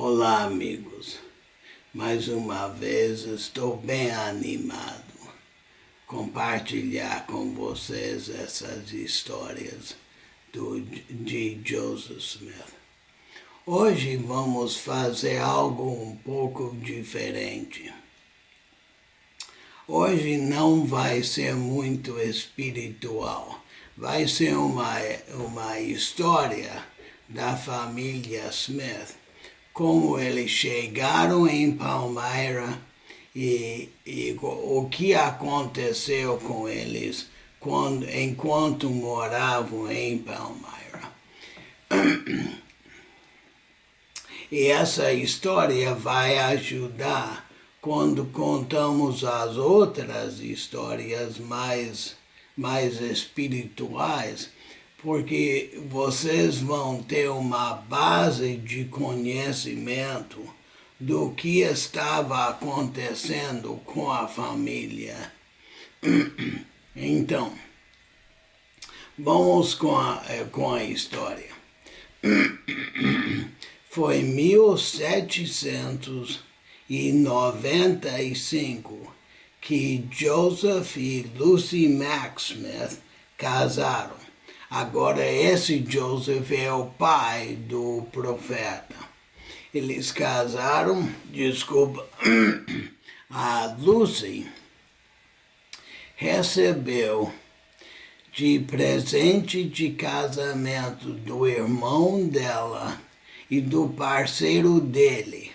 Olá, amigos. Mais uma vez estou bem animado compartilhar com vocês essas histórias de Joseph Smith. Hoje vamos fazer algo um pouco diferente. Hoje não vai ser muito espiritual. Vai ser uma história da família Smith, como eles chegaram em Palmyra e o que aconteceu com eles enquanto moravam em Palmyra. E essa história vai ajudar quando contamos as outras histórias mais espirituais, porque vocês vão ter uma base de conhecimento do que estava acontecendo com a família. Então, vamos com a história. Foi 1795 que Joseph e Lucy Mack Smith casaram. Agora, esse Joseph é o pai do profeta. Eles casaram, a Lucy recebeu de presente de casamento do irmão dela e do parceiro dele.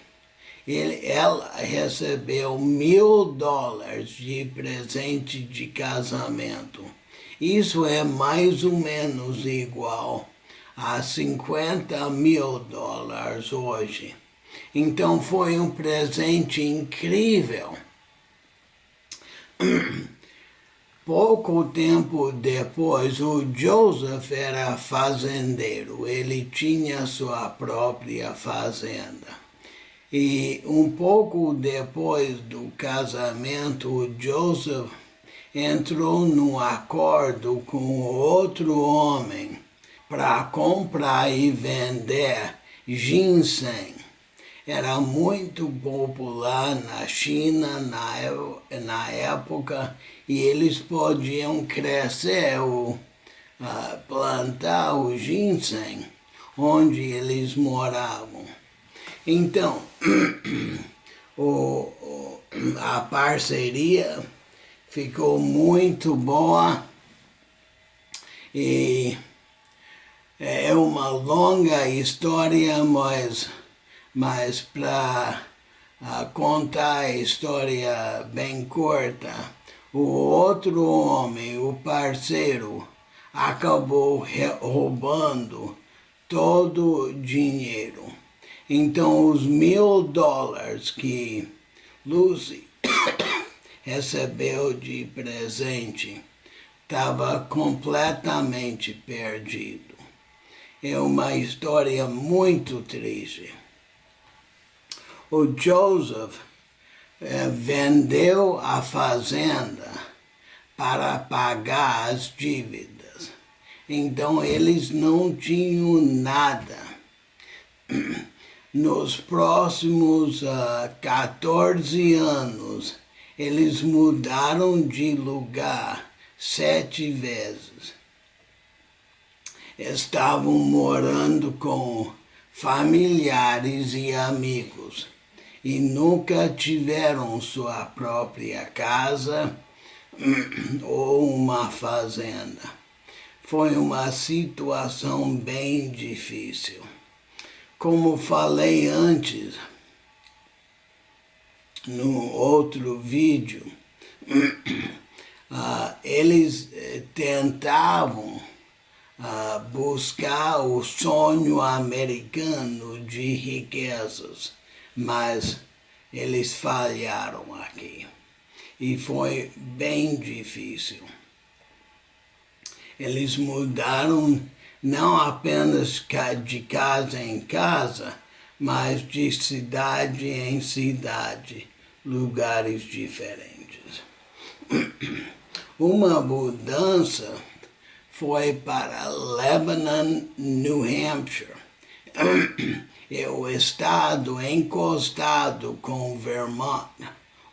Ela recebeu $1.000 de presente de casamento. Isso é mais ou menos igual a $50.000 hoje. Então foi um presente incrível. Pouco tempo depois, o Joseph era fazendeiro. Ele tinha sua própria fazenda. E um pouco depois do casamento, o Joseph entrou num acordo com outro homem para comprar e vender ginseng. Era muito popular na China na época e eles podiam plantar o ginseng onde eles moravam. Então, a parceria ficou muito boa e é uma longa história, mas para contar a história bem curta, o outro homem, o parceiro, acabou roubando todo o dinheiro. Então, os $1.000 que Lucy recebeu de presente estava completamente perdido. É uma história muito triste. O Joseph vendeu a fazenda para pagar as dívidas. Então, eles não tinham nada. Nos próximos 14 anos, eles mudaram de lugar 7 vezes. Estavam morando com familiares e amigos e nunca tiveram sua própria casa ou uma fazenda. Foi uma situação bem difícil. Como falei antes, no outro vídeo, eles tentavam buscar o sonho americano de riquezas, mas eles falharam aqui e foi bem difícil. Eles mudaram não apenas de casa em casa, mas de cidade em cidade, lugares diferentes. Uma mudança foi para Lebanon, New Hampshire. é o estado encostado com Vermont,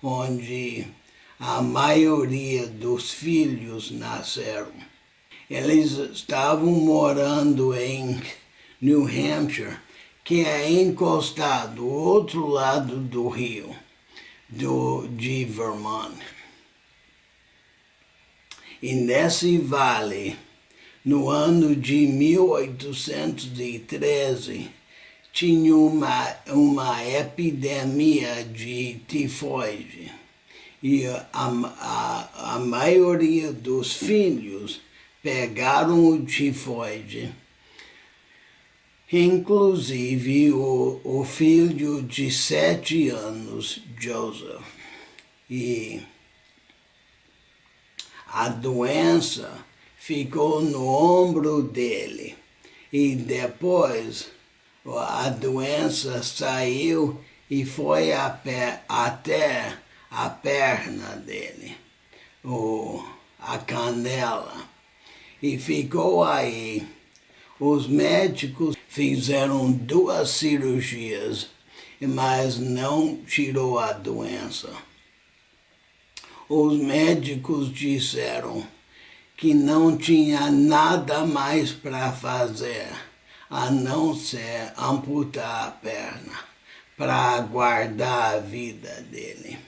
onde a maioria dos filhos nasceram. Eles estavam morando em New Hampshire, que é encostado do outro lado do rio, de Vermont. E nesse vale, no ano de 1813, tinha uma epidemia de tifoide. E a maioria dos filhos pegaram o tifoide, inclusive o filho de 7 anos, Joseph. E a doença ficou no ombro dele. E depois a doença saiu e foi até a perna dele, a canela, e ficou aí. Os médicos fizeram 2 cirurgias, mas não tirou a doença. Os médicos disseram que não tinha nada mais para fazer, a não ser amputar a perna, para guardar a vida dele.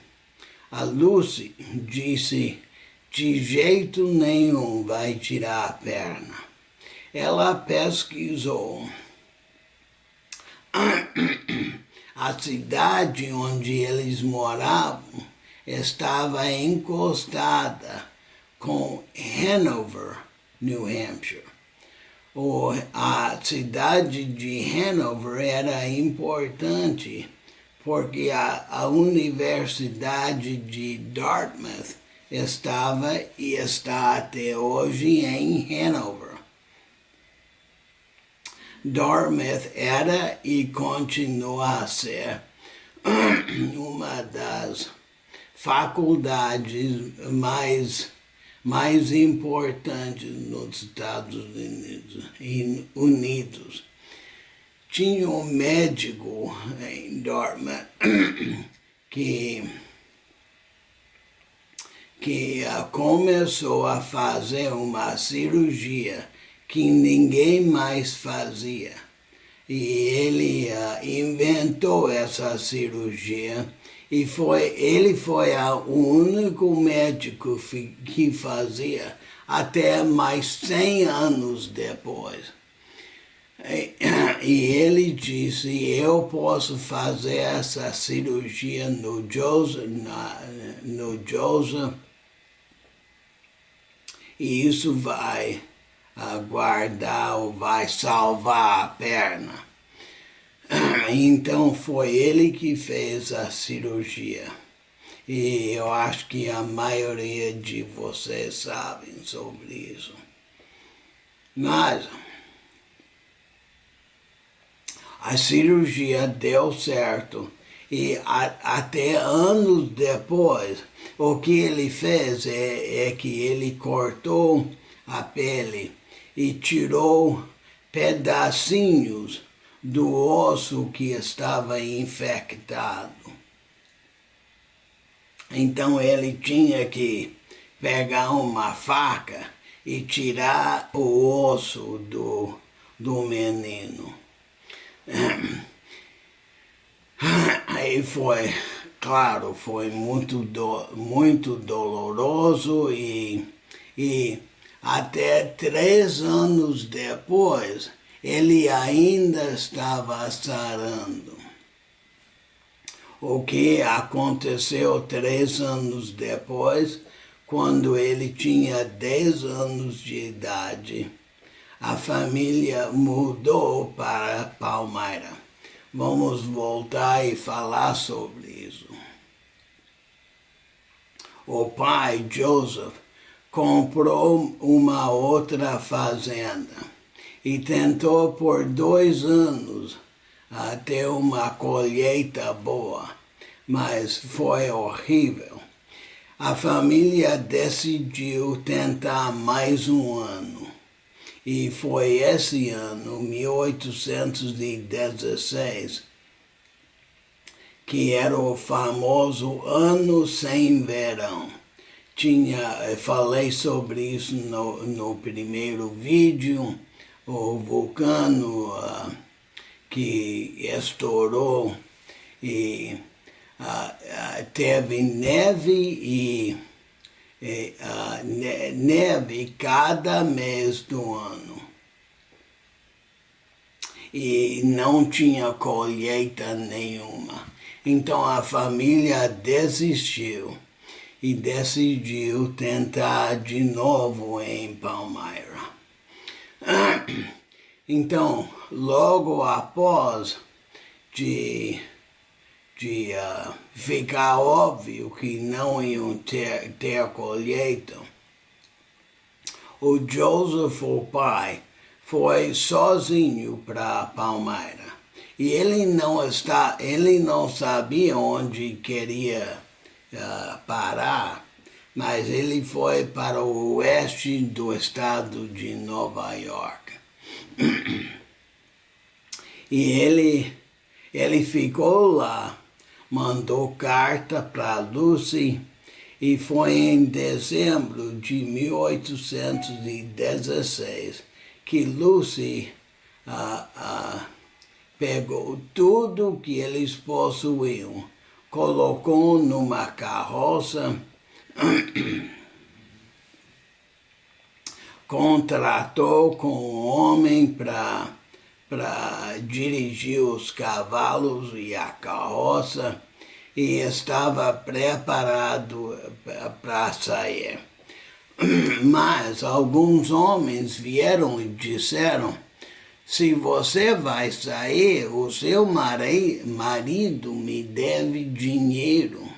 A Lucy disse, de jeito nenhum vai tirar a perna. Ela pesquisou. A cidade onde eles moravam estava encostada com Hanover, New Hampshire. A cidade de Hanover era importante porque a Universidade de Dartmouth estava e está até hoje em Hanover. Dartmouth era e continua a ser uma das faculdades mais importantes nos Estados Unidos. Tinha um médico em Dartmouth que começou a fazer uma cirurgia que ninguém mais fazia. E ele inventou essa cirurgia e ele foi o único médico que fazia até mais 100 anos depois. E ele disse, eu posso fazer essa cirurgia no Joseph, e isso vai guardar ou vai salvar a perna. Então foi ele que fez a cirurgia. E eu acho que a maioria de vocês sabem sobre isso. Mas a cirurgia deu certo. E até anos depois, o que ele fez é que ele cortou a pele e tirou pedacinhos do osso que estava infectado. Então ele tinha que pegar uma faca e tirar o osso do menino. Aí foi, claro, foi muito doloroso e até 3 anos depois ele ainda estava sarando. O que aconteceu 3 anos depois, quando ele tinha 10 anos de idade, a família mudou para Palmyra. Vamos voltar e falar sobre isso. O pai, Joseph, comprou uma outra fazenda e tentou por 2 anos ter uma colheita boa, mas foi horrível. A família decidiu tentar mais um ano E foi esse ano, 1816, que era o famoso Ano Sem Verão. Falei sobre isso no primeiro vídeo, o vulcano que estourou e teve neve neve cada mês do ano. E não tinha colheita nenhuma. Então a família desistiu e decidiu tentar de novo em Palmyra. Então, logo após de ficar óbvio que não iam ter colheita, o Joseph, o pai, foi sozinho para Palmyra. E ele não sabia onde queria parar, mas ele foi para o oeste do estado de Nova York. E ele ficou lá, mandou carta para Lucy, e foi em dezembro de 1816 que Lucy pegou tudo que eles possuíam, colocou numa carroça, contratou com um homem para dirigir os cavalos e a carroça e estava preparado para sair. Mas alguns homens vieram e disseram: se você vai sair, o seu marido me deve dinheiro.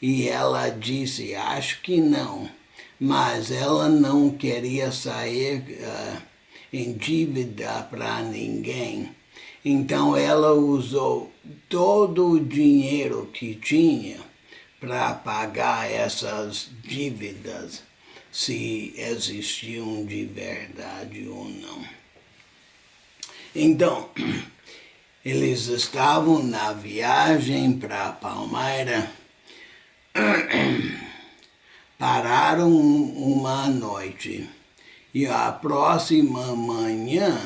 E ela disse: acho que não. Mas ela não queria sair em dívida para ninguém. Então ela usou todo o dinheiro que tinha para pagar essas dívidas, se existiam de verdade ou não. Então, eles estavam na viagem para Palmyra, pararam uma noite e a próxima manhã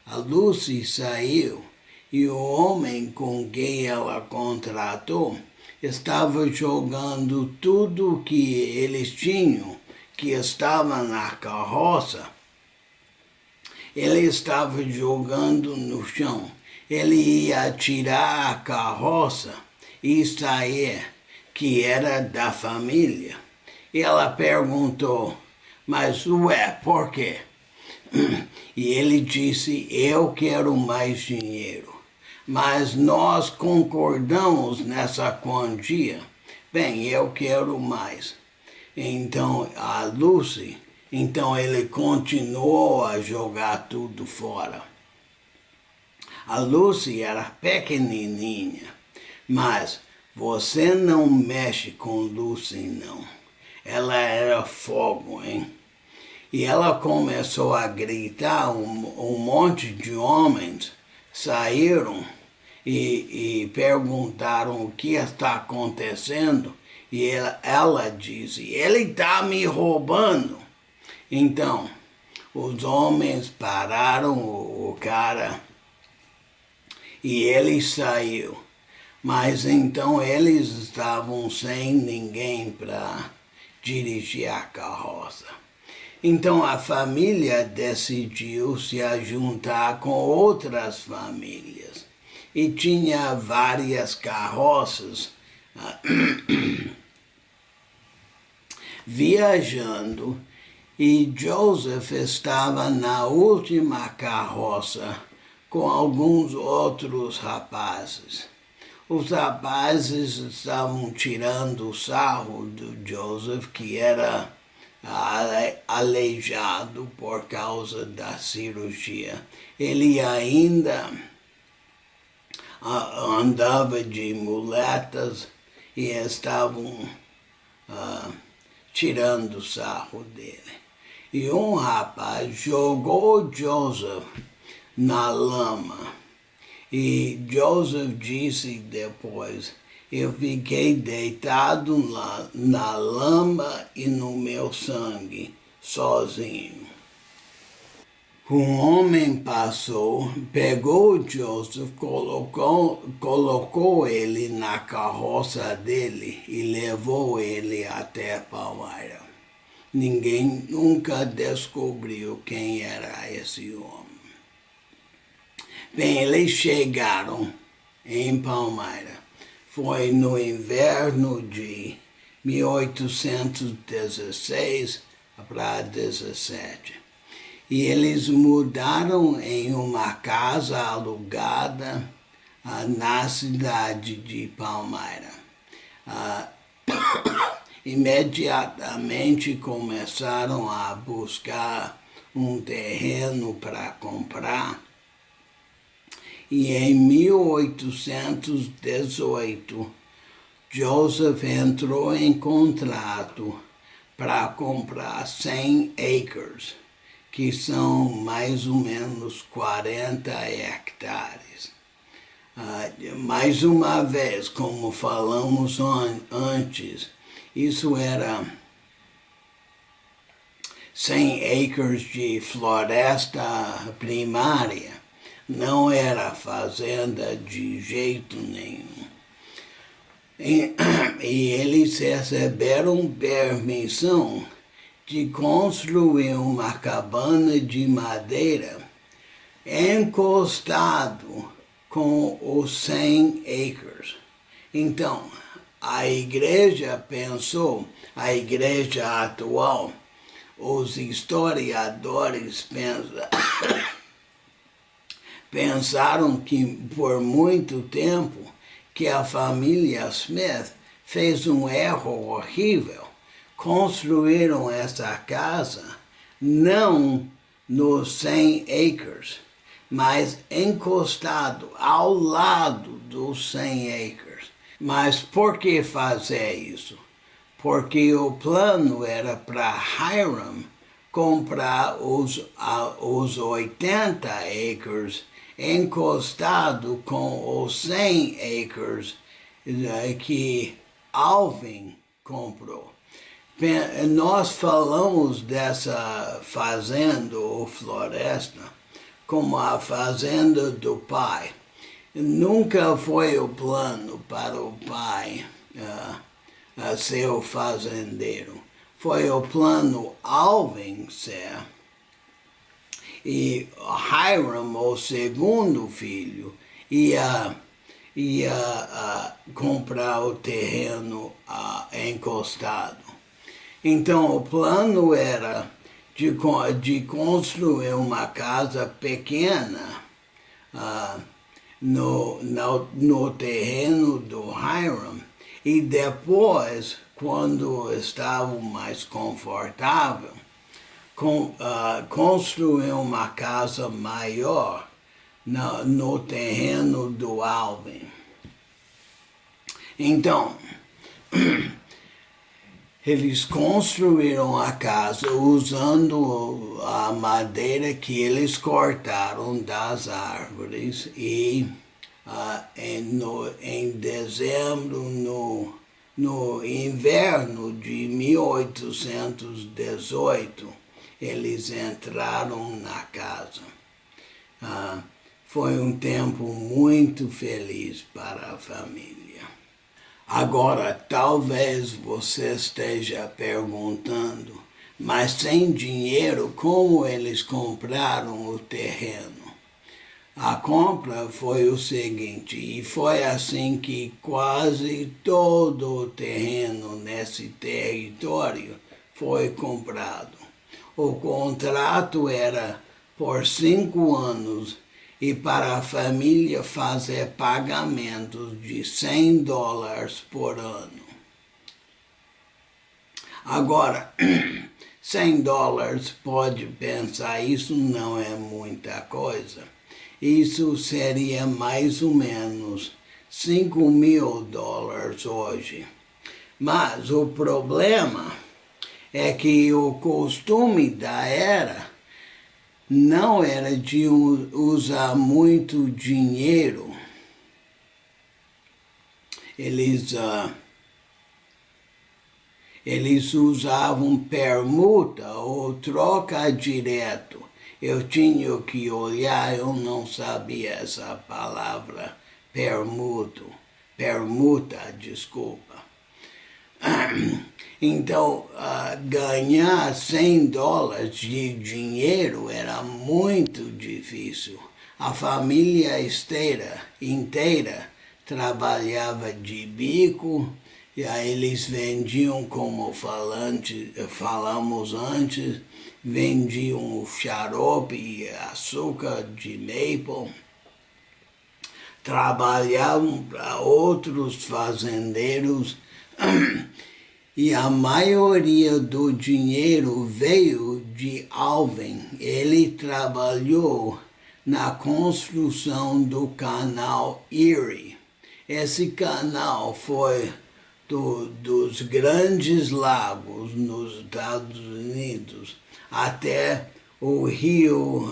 a Lucy saiu e o homem com quem ela contratou estava jogando tudo que eles tinham, que estava na carroça. Ele estava jogando no chão. Ele ia tirar a carroça e sair, que era da família. E ela perguntou: mas por quê? E ele disse: eu quero mais dinheiro. Mas nós concordamos nessa quantia. Bem, eu quero mais. Então, a Lucy, então ele continuou a jogar tudo fora. A Lucy era pequenininha, mas você não mexe com Lucy, não. Ela era fogo, hein? E ela começou a gritar, um monte de homens saíram e perguntaram o que está acontecendo. E ela disse: ele está me roubando. Então, os homens pararam o cara e ele saiu. Mas então eles estavam sem ninguém para dirigir a carroça. Então a família decidiu se juntar com outras famílias e tinha várias carroças viajando, e Joseph estava na última carroça com alguns outros rapazes. Os rapazes estavam tirando o sarro do Joseph, que era aleijado por causa da cirurgia. Ele ainda andava de muletas e estavam tirando o sarro dele. e um rapaz jogou Joseph na lama. E Joseph disse depois, eu fiquei deitado na lama e no meu sangue, sozinho. Um homem passou, pegou Joseph, colocou ele na carroça dele e levou ele até Palmyra. Ninguém nunca descobriu quem era esse homem. Bem, eles chegaram em Palmyra. Foi no inverno de 1816 para 17. E eles mudaram em uma casa alugada na cidade de Palmyra. Imediatamente começaram a buscar um terreno para comprar. E em 1818, Joseph entrou em contrato para comprar 100 acres, que são mais ou menos 40 hectares. Mais uma vez, como falamos antes, isso era 100 acres de floresta primária, não era fazenda de jeito nenhum. E eles receberam permissão de construir uma cabana de madeira encostado com os 100 acres. Então, a igreja pensou, a igreja atual, os historiadores pensaram que por muito tempo que a família Smith fez um erro horrível. Construíram essa casa não nos 100 acres, mas encostado ao lado dos 100 acres. Mas por que fazer isso? Porque o plano era para Hiram comprar os 80 acres encostado com os 100 acres que Alvin comprou. Nós falamos dessa fazenda ou floresta como a fazenda do pai. Nunca foi o plano para o pai ser o fazendeiro. Foi o plano Alvin ser. E Hiram, o segundo filho, ia comprar o terreno encostado. Então, o plano era de construir uma casa pequena no terreno do Hiram e depois, quando estava mais confortável, construir uma casa maior no terreno do Alvin. Então, eles construíram a casa usando a madeira que eles cortaram das árvores e em dezembro, no inverno de 1818, eles entraram na casa. Foi um tempo muito feliz para a família. Agora, talvez você esteja perguntando, mas sem dinheiro, como eles compraram o terreno? A compra foi o seguinte, e foi assim que quase todo o terreno nesse território foi comprado. O contrato era por 5 anos e para a família fazer pagamentos de $100 por ano. Agora, $100 pode pensar, isso não é muita coisa. Isso seria mais ou menos $5.000 hoje. Mas o problema é que o costume da era não era de usar muito dinheiro. Eles usavam permuta ou troca direto. Eu tinha que olhar, eu não sabia essa palavra, permuta, desculpa. Então, ganhar $100 de dinheiro era muito difícil. A família inteira trabalhava de bico, e aí eles vendiam, como falamos antes, vendiam o xarope e açúcar de maple, trabalhavam para outros fazendeiros, e a maioria do dinheiro veio de Alvin. Ele trabalhou na construção do canal Erie. Esse canal foi dos Grandes Lagos nos Estados Unidos até o rio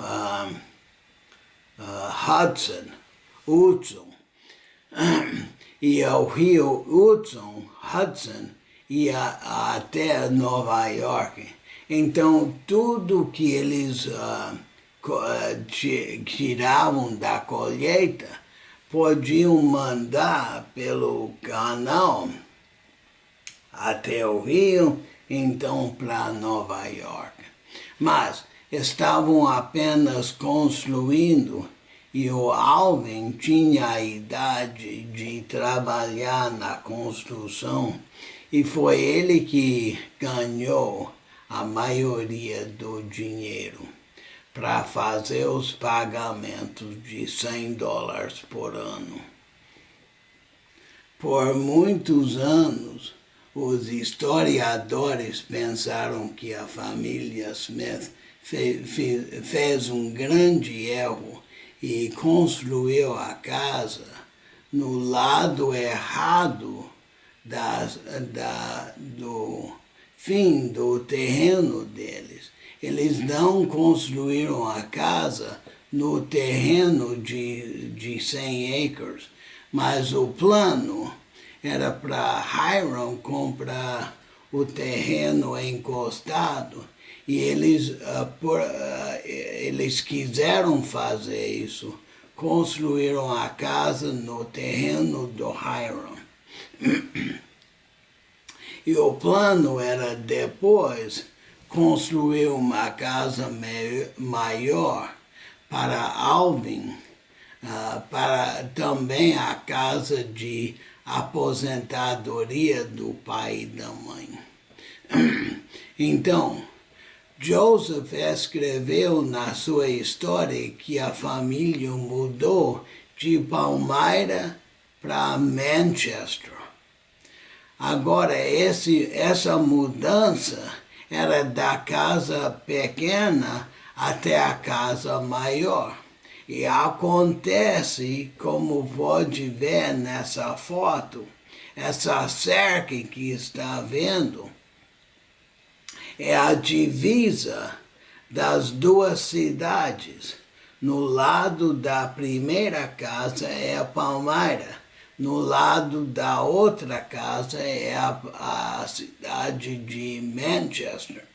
Hudson. E o rio Hudson ia até Nova York. Então, tudo que eles tiravam da colheita podiam mandar pelo canal até o rio, então para Nova York. Mas estavam apenas construindo, e o Alvin tinha a idade de trabalhar na construção, e foi ele que ganhou a maioria do dinheiro para fazer os pagamentos de $100 por ano. Por muitos anos, os historiadores pensaram que a família Smith fez um grande erro e construiu a casa no lado errado do fim do terreno deles. Eles não construíram a casa no terreno de 100 acres, mas o plano era para Hiram comprar o terreno encostado, e eles quiseram fazer isso, construíram a casa no terreno do Hiram. E o plano era depois construir uma casa maior para Alvin, para também a casa de aposentadoria do pai e da mãe. Então, Joseph escreveu na sua história que a família mudou de Palmyra para Manchester. Agora, essa mudança era da casa pequena até a casa maior. E acontece, como pode ver nessa foto, essa cerca que está vendo é a divisa das duas cidades. No lado da primeira casa é a Palmyra, no lado da outra casa é a cidade de Manchester.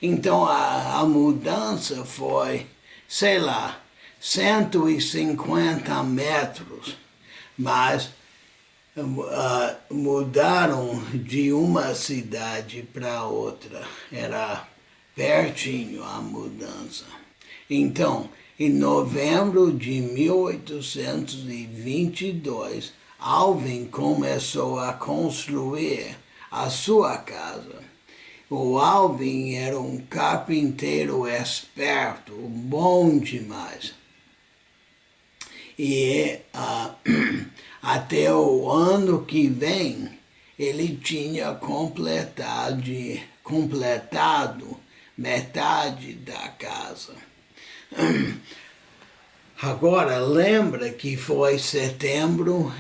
Então a mudança foi, sei lá, 150 metros, mas mudaram de uma cidade para outra. Era pertinho a mudança. Então, em novembro de 1822, Alvin começou a construir a sua casa. O Alvin era um carpinteiro esperto, bom demais. E até o ano que vem, ele tinha completado metade da casa. Agora, lembra que foi setembro,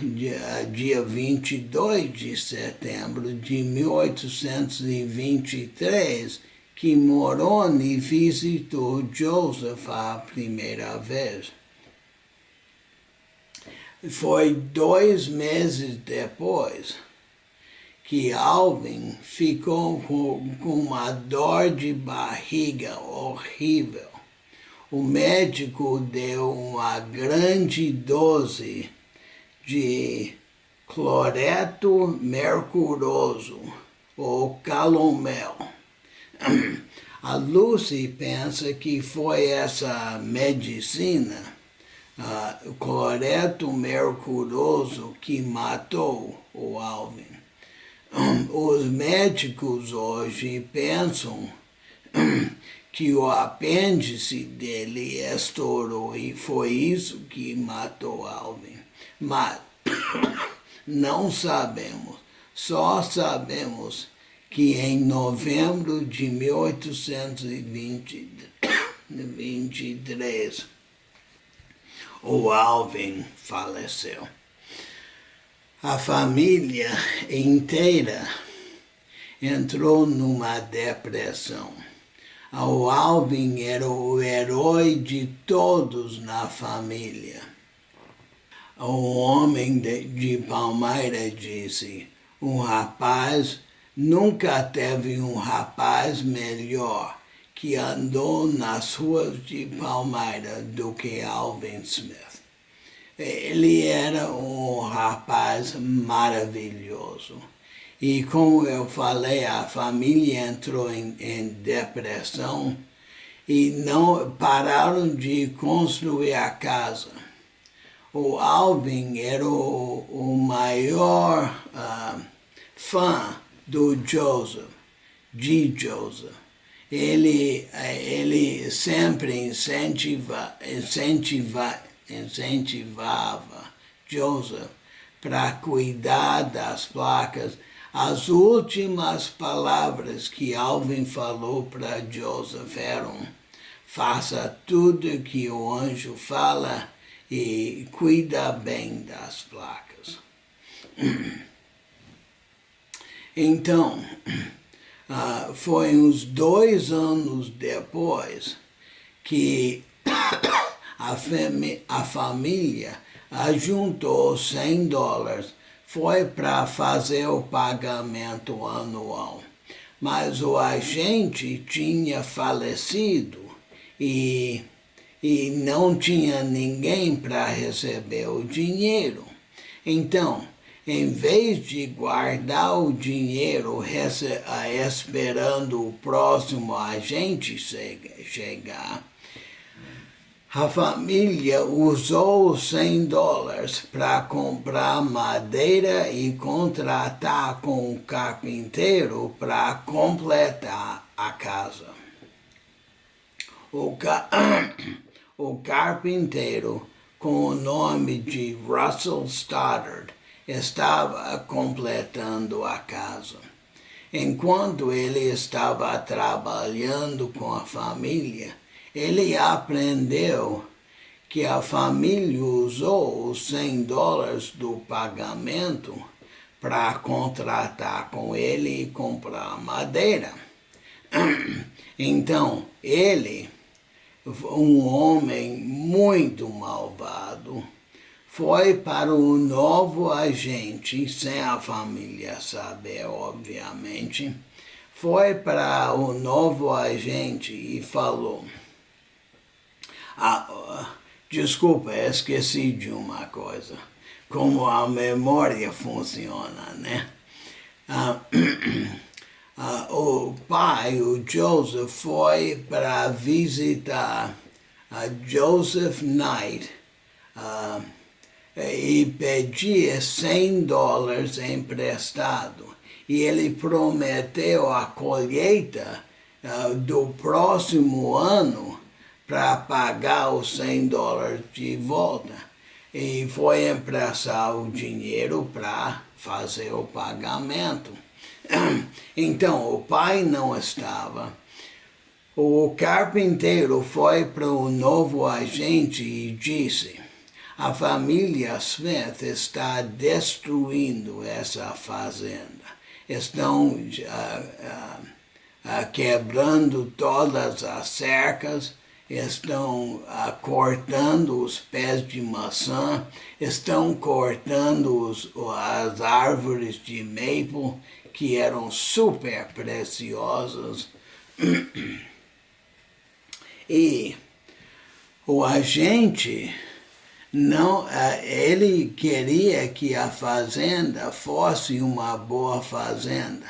dia 22 de setembro de 1823, que Moroni visitou Joseph a primeira vez. Foi 2 meses depois que Alvin ficou com uma dor de barriga horrível. O médico deu uma grande dose de cloreto mercuroso, ou calomel. A Lucy pensa que foi essa medicina, o cloreto mercuroso, que matou o Alvin. Os médicos hoje pensam que o apêndice dele estourou e foi isso que matou Alvin. Mas não sabemos, só sabemos que em novembro de 1823 o Alvin faleceu. A família inteira entrou numa depressão. O Alvin era o herói de todos na família. O homem de Palmyra disse: um rapaz, nunca teve um rapaz melhor que andou nas ruas de Palmyra do que Alvin Smith. Ele era um rapaz maravilhoso. E como eu falei, a família entrou em depressão e não pararam de construir a casa. O Alvin era o maior fã do Joseph, de Joseph. Ele sempre incentivava Joseph para cuidar das placas. As últimas palavras que Alvin falou para Joseph eram: faça tudo que o anjo fala e cuida bem das placas. Então, foi uns 2 anos depois que a família juntou $100, foi para fazer o pagamento anual. Mas o agente tinha falecido e não tinha ninguém para receber o dinheiro. Então, em vez de guardar o dinheiro esperando o próximo agente chegar, a família usou os $100 para comprar madeira e contratar com um carpinteiro para completar a casa. O carpinteiro, com o nome de Russell Stoddard, estava completando a casa. Enquanto ele estava trabalhando com a família, ele aprendeu que a família usou os $100 do pagamento para contratar com ele e comprar madeira. Então, ele, um homem muito malvado, foi para o novo agente, sem a família saber, obviamente, foi para o novo agente e falou: desculpa, esqueci de uma coisa. Como a memória funciona, né? O pai, o Joseph, foi para visitar a Joseph Knight e pedir $100 emprestado. E ele prometeu a colheita do próximo ano para pagar os $100 de volta. E foi emprestar o dinheiro para fazer o pagamento. Então, o pai não estava. O carpinteiro foi para o novo agente e disse: a família Smith está destruindo essa fazenda. Estão quebrando todas as cercas, estão cortando os pés de maçã, estão cortando as árvores de maple, que eram super preciosas. E o agente não, ele queria que a fazenda fosse uma boa fazenda.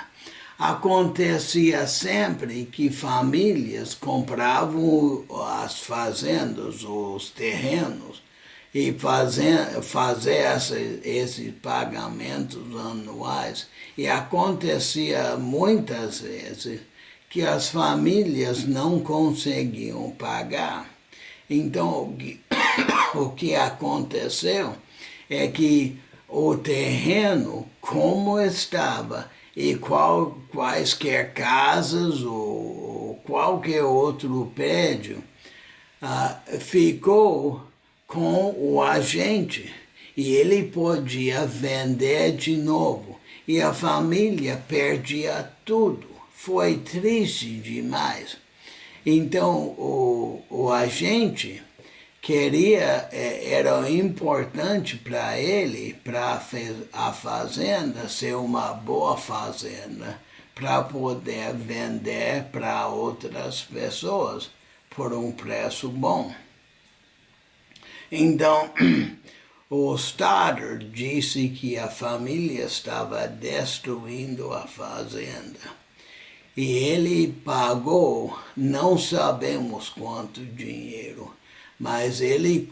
Acontecia sempre que famílias compravam as fazendas, os terrenos, e fazer esses pagamentos anuais. E acontecia muitas vezes que as famílias não conseguiam pagar. Então, o que aconteceu é que o terreno, como estava, e quaisquer casas ou qualquer outro prédio, ficou com o agente e ele podia vender de novo. E a família perdia tudo. Foi triste demais. Então, o agente queria, era importante para ele, para a fazenda ser uma boa fazenda, para poder vender para outras pessoas por um preço bom. Então, o Stoddard disse que a família estava destruindo a fazenda. E ele pagou, não sabemos quanto dinheiro, mas ele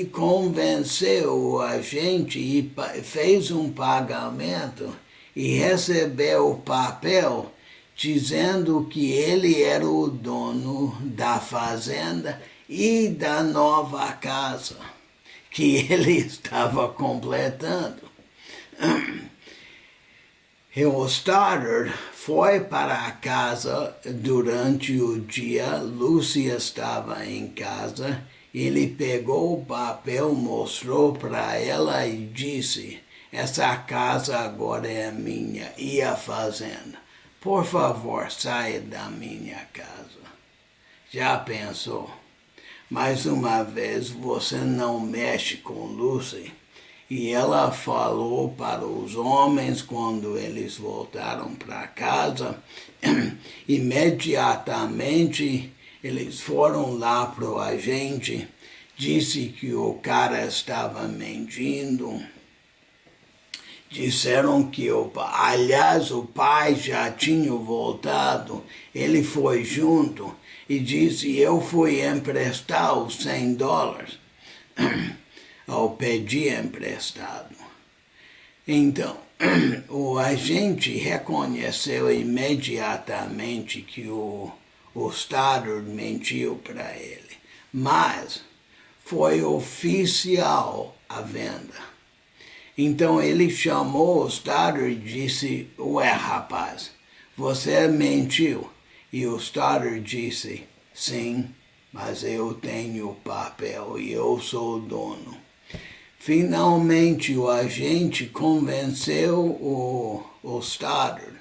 convenceu o agente e fez um pagamento e recebeu o papel dizendo que ele era o dono da fazenda e da nova casa que ele estava completando. E o Stoddard foi para a casa durante o dia, Lucy estava em casa, ele pegou o papel, mostrou para ela e disse: essa casa agora é minha e a fazenda. Por favor, saia da minha casa. Já pensou? Mais uma vez, você não mexe com Lucy. E ela falou para os homens quando eles voltaram para casa. Imediatamente eles foram lá para o agente, disse que o cara estava mentindo. Disseram que aliás, o pai já tinha voltado, ele foi junto e disse: eu fui emprestar os $100. Ao pedir emprestado. Então, o agente reconheceu imediatamente que o Stoddard mentiu para ele, mas foi oficial a venda. Então ele chamou o Stoddard e disse: ué, rapaz, você mentiu? E o Stoddard disse: sim, mas eu tenho o papel e eu sou o dono. Finalmente o agente convenceu o Stoddard.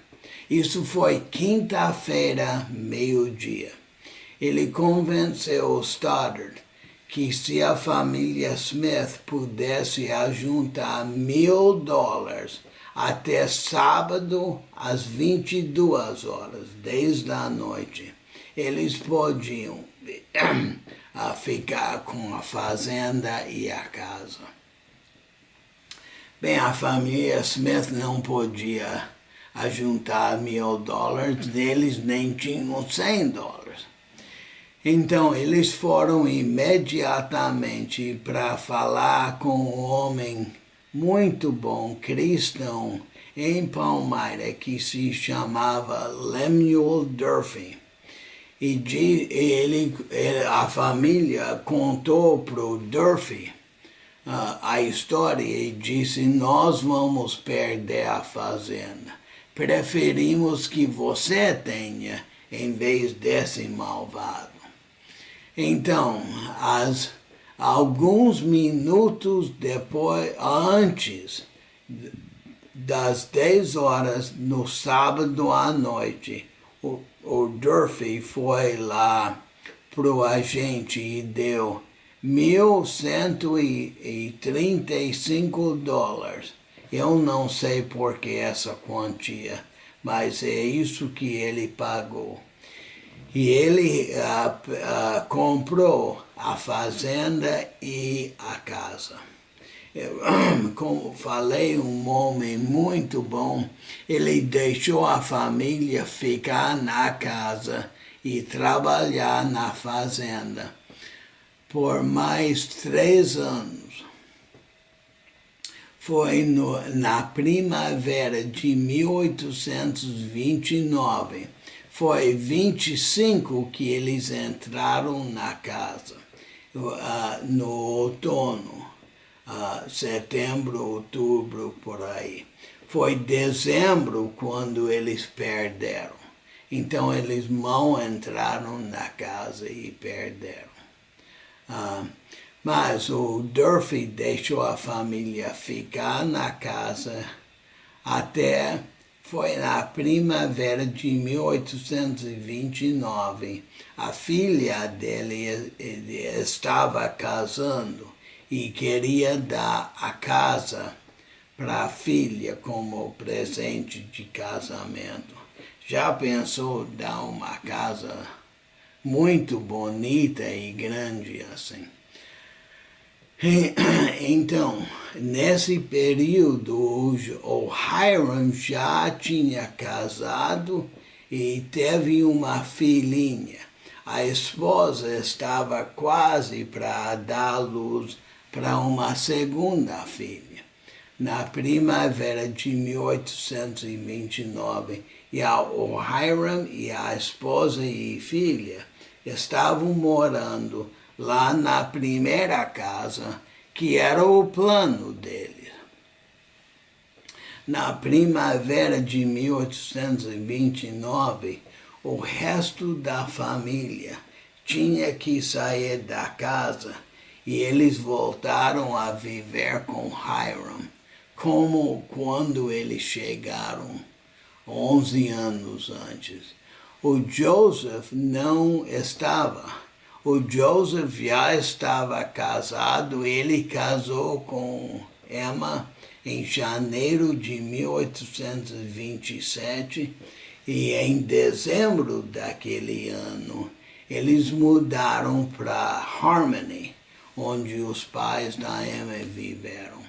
Isso foi quinta-feira, meio-dia. Ele convenceu o Stoddard que se a família Smith pudesse ajuntar $1.000 até sábado às 22 horas, 10 da noite, eles podiam ficar com a fazenda e a casa. Bem, a família Smith não podia ajuntar $1.000, eles nem tinham $100. Então, eles foram imediatamente para falar com um homem muito bom, cristão, em Palmyra, que se chamava Lemuel Durfee. E a família contou para o Durfee a história e disse: nós vamos perder a fazenda. Preferimos que você tenha em vez desse malvado. Então, alguns minutos depois, antes das 10 horas no sábado à noite, o Durfee foi lá pro agente e deu $1.135. Eu não sei por que essa quantia, mas é isso que ele pagou. E ele comprou a fazenda e a casa. Como falei, um homem muito bom. Ele deixou a família ficar na casa e trabalhar na fazenda por mais 3 anos. Foi na primavera de 1829, foi 25 que eles entraram na casa, no outono, setembro, outubro, por aí. Foi dezembro quando eles perderam. Então eles mal entraram na casa e perderam. Mas o Durfee deixou a família ficar na casa até, foi na primavera de 1829. A filha dele estava casando e queria dar a casa para a filha como presente de casamento. Já pensou dar uma casa muito bonita e grande assim? Então, nesse período, o Hiram já tinha casado e teve uma filhinha. A esposa estava quase para dar à luz para uma segunda filha. Na primavera de 1829, o Hiram e a esposa e filha estavam morando lá na primeira casa, que era o plano deles. Na primavera de 1829, o resto da família tinha que sair da casa e eles voltaram a viver com Hiram, como quando eles chegaram 11 anos antes. O Joseph não estava. O Joseph já estava casado, ele casou com Emma em janeiro de 1827 e em dezembro daquele ano eles mudaram para Harmony, onde os pais da Emma viveram.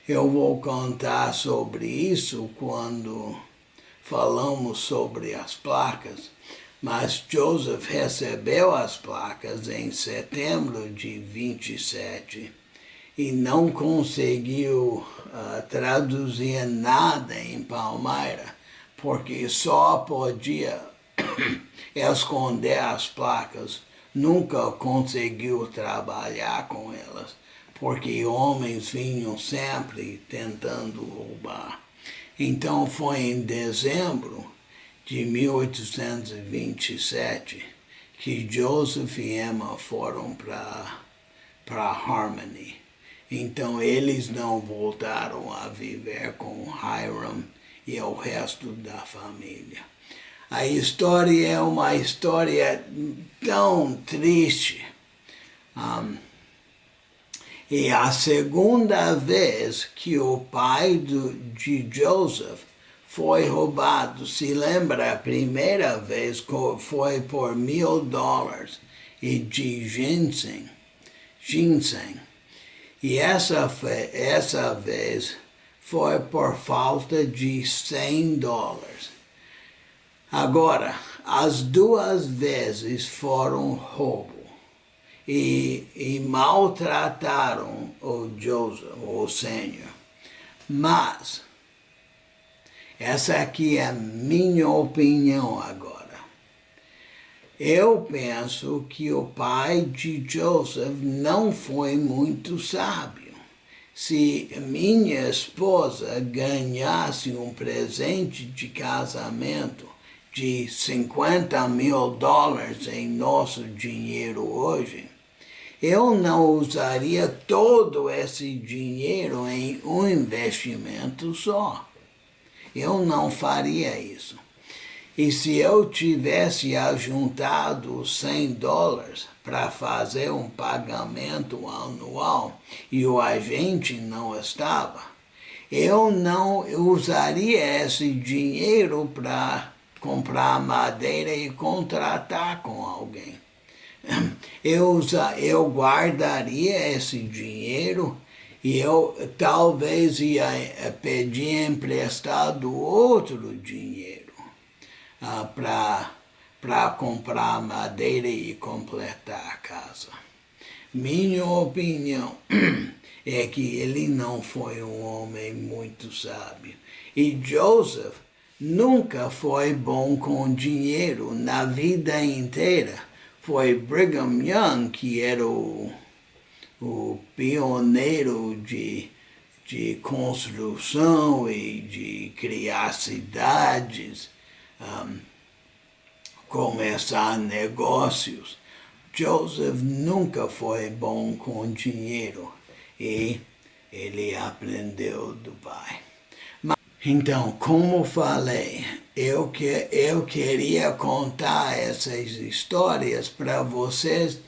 Eu vou contar sobre isso quando falamos sobre as placas. Mas Joseph recebeu as placas em setembro de 27 e não conseguiu traduzir nada em Palmyra, porque só podia esconder as placas, nunca conseguiu trabalhar com elas, porque homens vinham sempre tentando roubar. Então foi em dezembro de 1827, que Joseph e Emma foram para Harmony. Então eles não voltaram a viver com Hiram e o resto da família. A história é uma história tão triste. E a segunda vez que o pai de Joseph foi roubado, se lembra, a primeira vez foi por $1.000 e de ginseng. E essa vez foi por falta de $100. Agora, as duas vezes foram roubo e maltrataram o Joseph, o Senhor. Mas essa aqui é a minha opinião agora. Eu penso que o pai de Joseph não foi muito sábio. Se minha esposa ganhasse um presente de casamento de $50.000 em nosso dinheiro hoje, eu não usaria todo esse dinheiro em um investimento só. Eu não faria isso. E se eu tivesse ajuntado $100 para fazer um pagamento anual e o agente não estava, eu não usaria esse dinheiro para comprar madeira e contratar com alguém. Eu guardaria esse dinheiro e eu talvez ia pedir emprestado outro dinheiro para comprar madeira e completar a casa. Minha opinião é que ele não foi um homem muito sábio. E Joseph nunca foi bom com dinheiro na vida inteira. Foi Brigham Young que era o pioneiro de construção e de criar cidades, começar negócios. Joseph nunca foi bom com dinheiro e ele aprendeu do pai. Então, como falei, eu queria contar essas histórias para vocês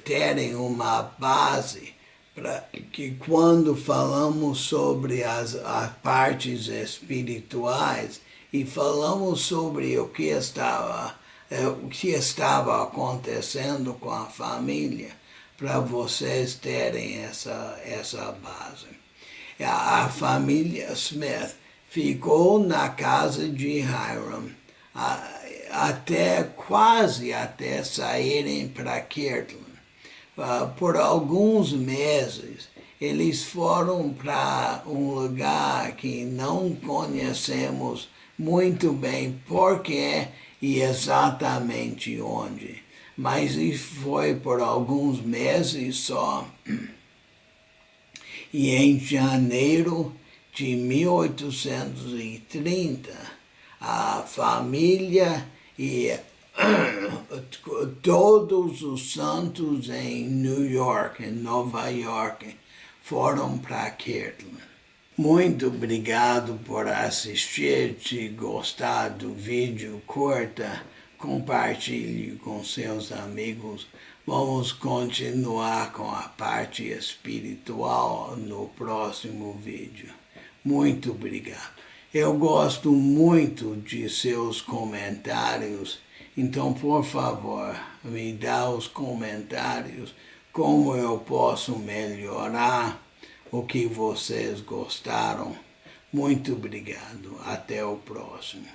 terem uma base para que quando falamos sobre as partes espirituais e falamos sobre o que estava acontecendo com a família, para vocês terem essa base. A família Smith ficou na casa de Hiram quase até saírem para Kirtland. Por alguns meses, eles foram para um lugar que não conhecemos muito bem porquê e exatamente onde. Mas isso foi por alguns meses só. E em janeiro de 1830, a família e todos os santos em New York, em Nova York, foram para Kirtland. Muito obrigado por assistir. Se gostar do vídeo, curta, compartilhe com seus amigos. Vamos continuar com a parte espiritual no próximo vídeo. Muito obrigado. Eu gosto muito de seus comentários, então, por favor, me dá os comentários como eu posso melhorar o que vocês gostaram. Muito obrigado. Até o próximo.